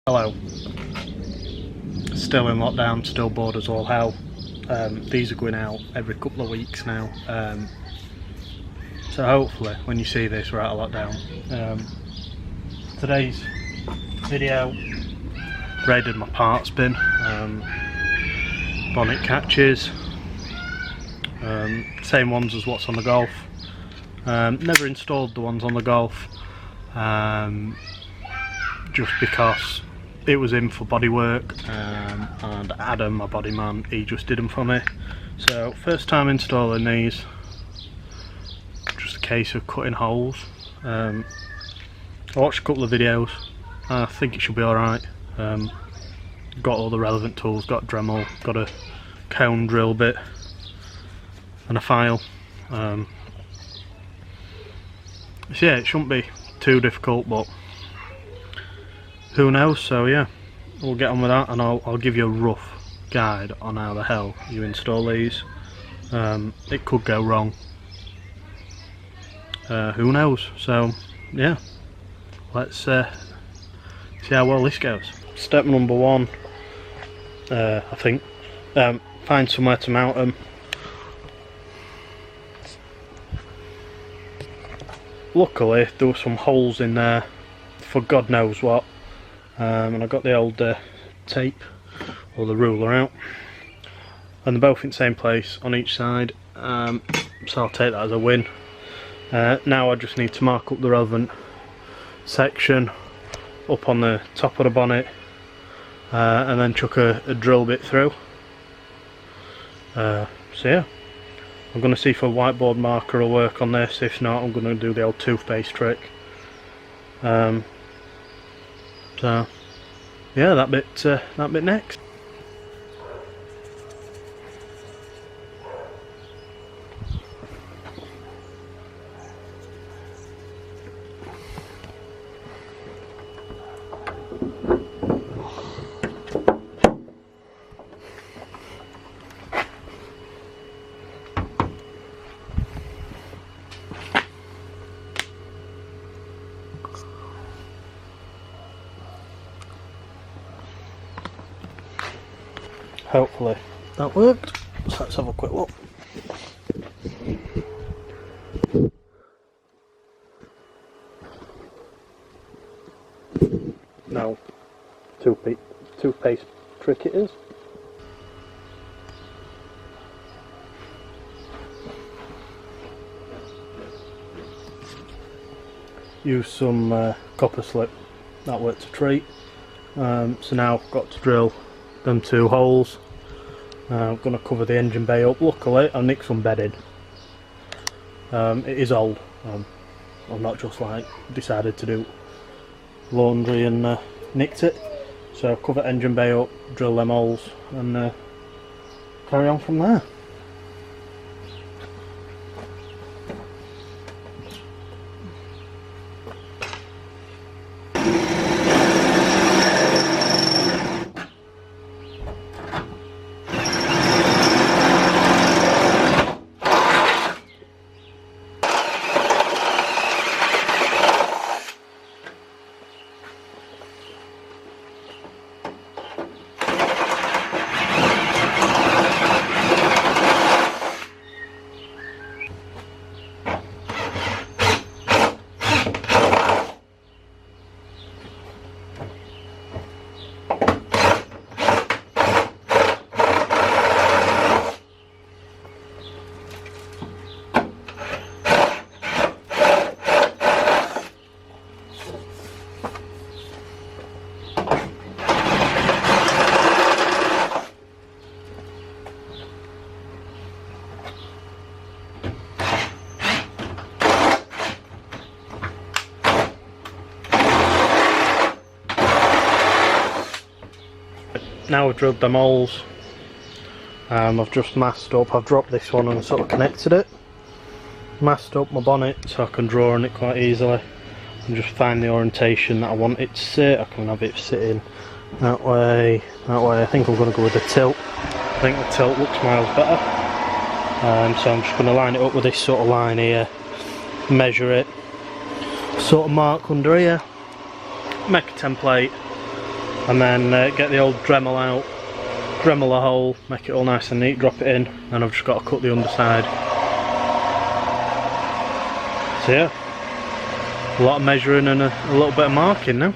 Hello. Still in lockdown, still bored as all hell. These are going out every couple of weeks now. So hopefully when you see this we're out of lockdown. Today's video, raided my parts bin, bonnet catches, same ones as what's on the Golf. Never installed the ones on the Golf, just because it was in for bodywork, and Adam, my body man, he just did them for me. So first time installing these, just a case of cutting holes. I watched a couple of videos, I think it should be alright. Got all the relevant tools, got a Dremel, got a cone drill bit and a file. So yeah, it shouldn't be too difficult, but who knows. So yeah, we'll get on with that, and I'll give you a rough guide on how the hell you install these. It could go wrong, who knows. So yeah, let's see how well this goes. Step number one, I think, find somewhere to mount them. Luckily there were some holes in there for God knows what, and I got the old tape or the ruler out, and they're both in the same place on each side, so I'll take that as a win. Now I just need to mark up the relevant section up on the top of the bonnet, and then chuck a drill bit through. So yeah, I'm going to see if a whiteboard marker will work on this. If not, I'm going to do the old toothpaste trick. So yeah, that bit next. Hopefully that worked, so let's have a quick look. Now, toothpaste trick it is. Use some copper slip, that worked a treat. So now I've got to drill them two holes. I'm going to cover the engine bay up. Luckily I nicked some bedding. It is old. I've not just like decided to do laundry and nicked it. So cover engine bay up, drill them holes, and carry on from there. Now I've drilled them holes, I've just masked up. I've dropped this one and sort of connected it, masked up my bonnet so I can draw on it quite easily and just find the orientation that I want it to sit. I can have it sitting that way. I think I'm going to go with the tilt. I think the tilt looks miles better, so I'm just going to line it up with this sort of line here, measure it, sort of mark under here, make a template, and then get the old Dremel out, Dremel a hole, make it all nice and neat, drop it in, and I've just got to cut the underside. So yeah, a lot of measuring and a little bit of marking now.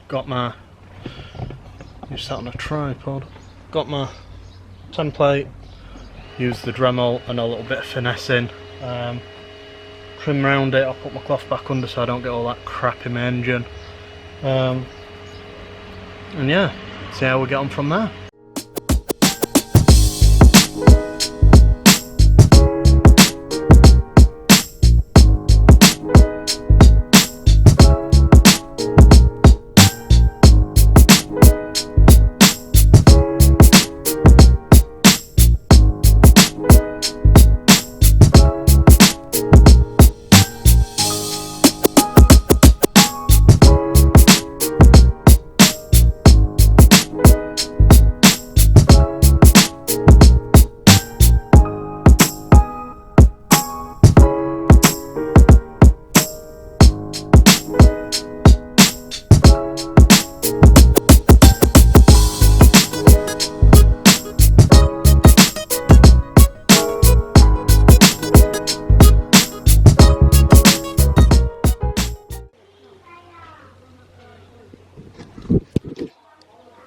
Got my, just sat on a tripod, got my template, used the Dremel and a little bit of finessing, trim round it. I'll put my cloth back under so I don't get all that crap in my engine, and yeah, see how we get on from there.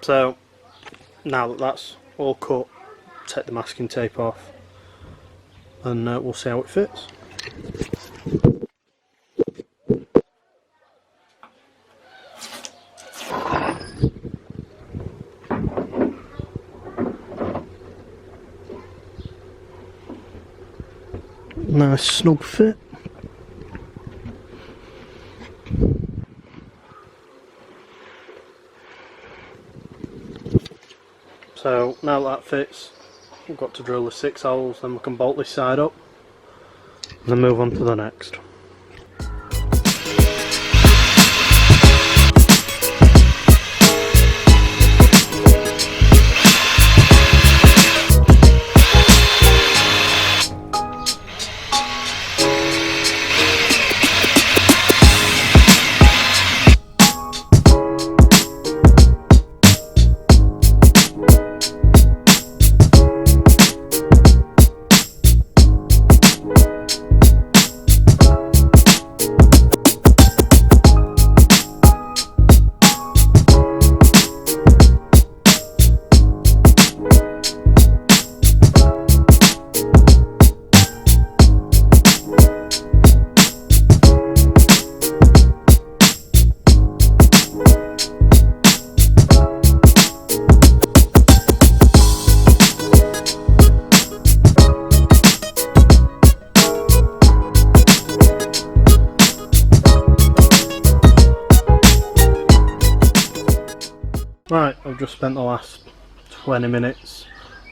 So now that that's all cut, take the masking tape off and we'll see how it fits. Nice snug fit. So now that fits, we've got to drill the 6 holes, then we can bolt this side up and then move on to the next. Right, I've just spent the last 20 minutes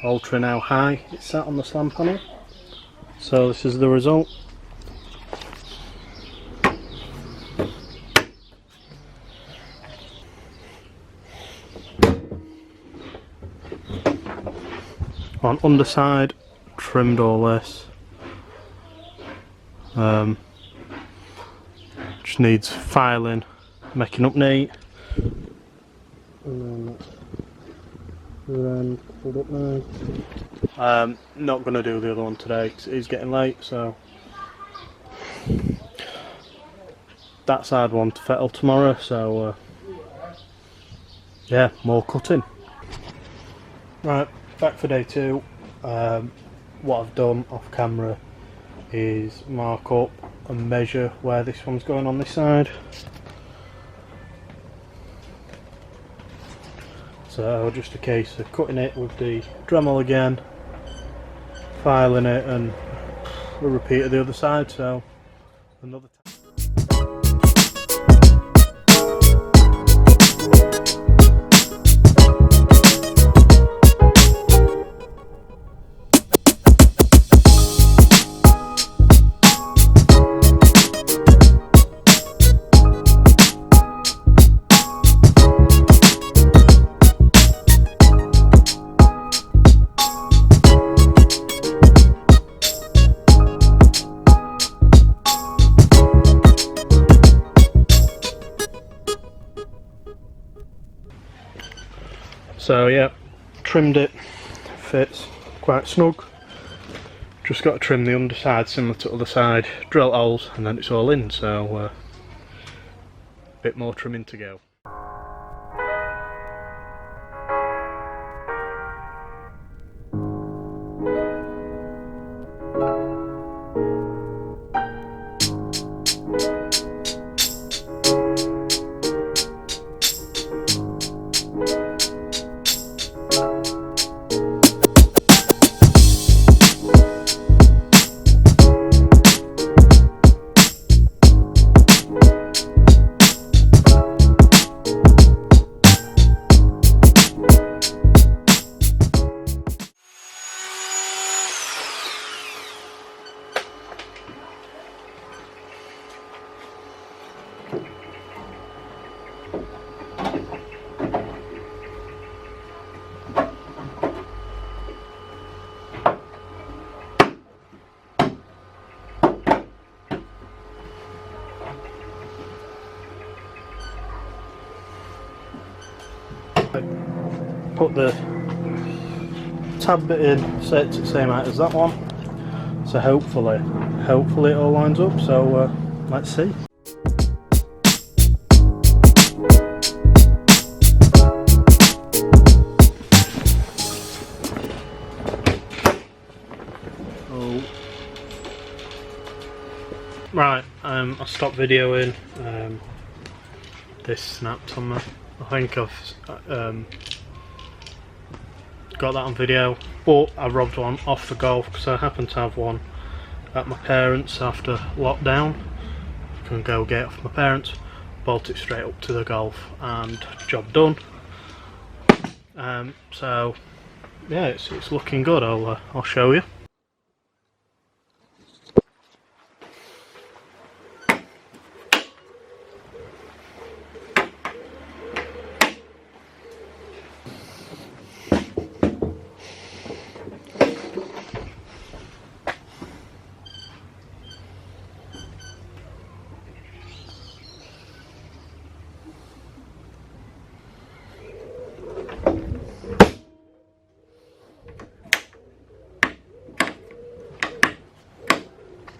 altering how high it's sat on the slam panel. So this is the result. On underside, trimmed all this. Just needs filing, making up neat. And then pulled up now. Not going to do the other one today because it is getting late, so that side one to fettle tomorrow, so yeah, more cutting. Right, back for day 2. What I've done off camera is mark up and measure where this one's going on this side. So just a case of cutting it with the Dremel again, filing it, and we'll repeat it the other side. So another time. So yeah, trimmed it, fits quite snug. Just got to trim the underside similar to the other side, drill holes, and then it's all in, so a bit more trimming to go. Put the tab bit in, set it to the same height as that one, so hopefully it all lines up, so let's see. Right, I stopped videoing, this snapped on me. I think I've got that on video, but I robbed one off the Golf because I happen to have one at my parents' after lockdown. I can go get it off my parents, bolt it straight up to the Golf, and job done. So yeah, it's looking good. I'll show you.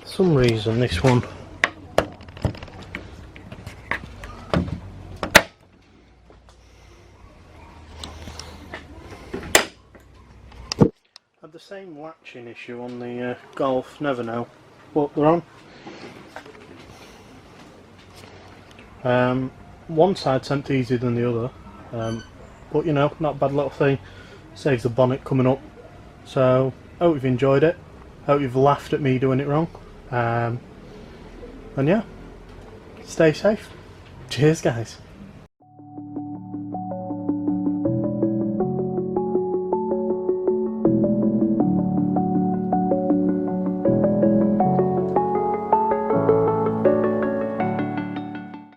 For some reason this one had the same latching issue on the Golf, never know, but they're on. One side's sent easier than the other, but you know, not a bad little thing, saves the bonnet coming up. So hope you've enjoyed it, hope you've laughed at me doing it wrong. And yeah, stay safe. Cheers guys.